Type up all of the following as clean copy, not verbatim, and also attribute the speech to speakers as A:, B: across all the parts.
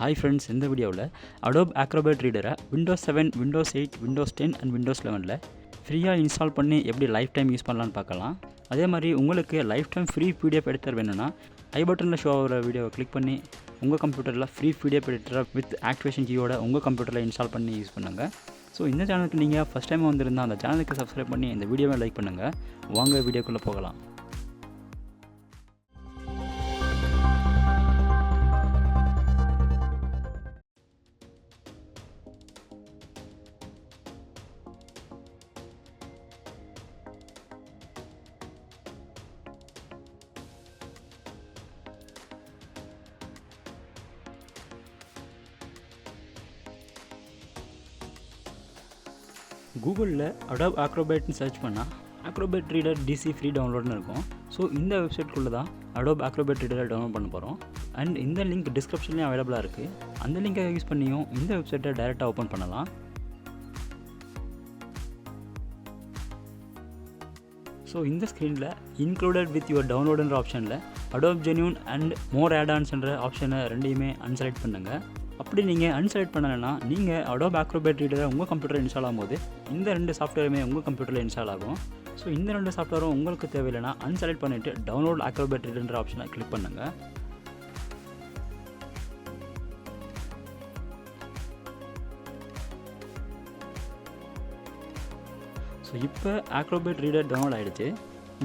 A: Hi friends, இந்த வீடியோவில் Adobe Acrobat ரீடரை Windows 7, Windows 8, Windows 10 and Windows 11ல ஃப்ரீயாக இன்ஸ்டால் பண்ணி எப்படி லைஃப் டைம் யூஸ் பண்ணலான்னு பார்க்கலாம். அதே மாதிரி உங்களுக்கு life time free PDF editor வேணும்னா ஐ பட்டனில் ஷோ ஆகிற வீடியோவை கிளிக் பண்ணி உங்கள் கம்ப்யூட்டரில் ஃப்ரீ PDF எடிட்டரை வித் ஆக்டிவேஷன் கீயோட உங்கள் கம்ப்யூட்டரில் இன்ஸ்டால் பண்ணி யூஸ் பண்ணுங்கள். ஸோ இந்த சேனலுக்கு நீங்கள் ஃபஸ்ட் டைம் வந்திருந்தால் அந்த சேனலுக்கு சப்ஸ்கிரைப் பண்ணி இந்த வீடியோவை லைக் பண்ணுங்கள். வாங்க வீடியோக்குள்ளே போகலாம். கூகுளில் Adobe Acrobatன்னு சர்ச் பண்ணால் Acrobat ரீடர் DC ஃப்ரீ டவுன்லோட்னு இருக்கும். ஸோ இந்த வெப்சைட்குள்ளே தான் Adobe Acrobat ரீடரை டவுன்லோட் பண்ண போகிறோம். அண்ட் இந்த லிங்க் டிஸ்கிரிப்ஷன்லேயும் அவைலபிளாக இருக்குது. அந்த லிங்கை யூஸ் பண்ணியும் இந்த வெப்சைட்டை டைரெக்டாக ஓப்பன் பண்ணலாம். ஸோ இந்த ஸ்க்ரீனில் இன்க்ளூடட் வித் யுவர் டவுன்லோடுன்ற ஆப்ஷனில் Adobe Genuine அண்ட் மோர் ஆட்-ஆன்ஸ்ன்ற ஆப்ஷனை ரெண்டையுமே அன்செலக்ட் பண்ணுங்கள். அப்படி நீங்கள் அன்செலக்ட் பண்ணலைன்னா நீங்கள் Adobe Acrobat ரீடரை உங்கள் கம்ப்யூட்டரில் இன்ஸ்டால் ஆகும்போது இந்த ரெண்டு சாஃப்ட்வேருமே உங்கள் கம்ப்யூட்டரில் இன்ஸ்டால் ஆகும். ஸோ இந்த ரெண்டு சாஃப்ட்வேரும் உங்களுக்கு தேவையில்லைன்னா அன்செலக்ட் பண்ணிவிட்டு டவுன்லோட் Acrobat ரீடர்ன்ற ஆப்ஷனை கிளிக் பண்ணுங்கள். ஸோ இப்போ Acrobat ரீடர் டவுன்லோட் ஆகிடுச்சு.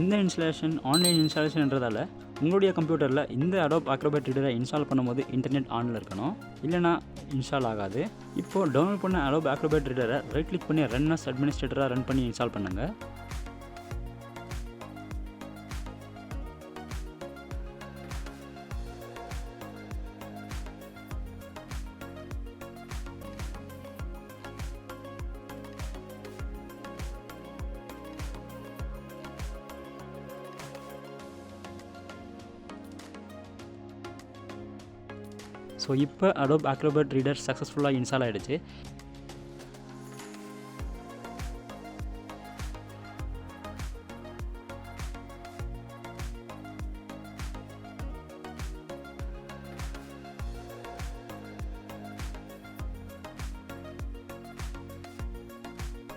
A: இந்த இன்ஸ்டாலேஷன் ஆன்லைன் இன்ஸ்டாலேஷன்ன்றதால உங்களுடைய கம்ப்யூட்டரில் இந்த Adobe Acrobat ரீடரை இன்ஸ்டால் பண்ணும்போது இன்டர்நெட் ஆனில் இருக்கணும், இல்லைனா இன்ஸ்டால் ஆகாது. இப்போது டவுன்லோட் பண்ண Adobe Acrobat ரீடரை ரைட் கிளிக் பண்ணி ரன் அஸ் அட்மினிஸ்ட்ரேட்டராக ரன் பண்ணி இன்ஸ்டால் பண்ணுங்கள். ஸோ இப்போ Adobe Acrobat ரீடர் சக்ஸஸ்ஃபுல்லாக இன்ஸ்டால் ஆகிடுச்சு.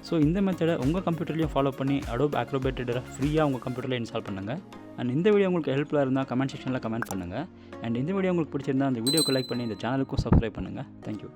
A: ஸோ இந்த மெத்தடை உங்கள் கம்ப்யூட்டர்லேயும் ஃபாலோ பண்ணி Adobe Acrobat ரீடரை ஃப்ரீயாக உங்கள் கம்ப்யூட்டரில் இன்ஸ்டால் பண்ணுங்கள். அண்ட் இந்த வீடியோ உங்களுக்கு ஹெல்ப்ஃபுல்லாக இருந்தால் கமெண்ட் செக்ஷனில் கமெண்ட் பண்ணுங்கள். அண்ட் இந்த வீடியோ உங்களுக்கு பிடிச்சிருந்தால் அந்த வீடியோக்கு லைக் பண்ணி இந்த சேனலுக்கும் சப்ஸ்கிரைப் பண்ணுங்கள். தேங்க்யூ.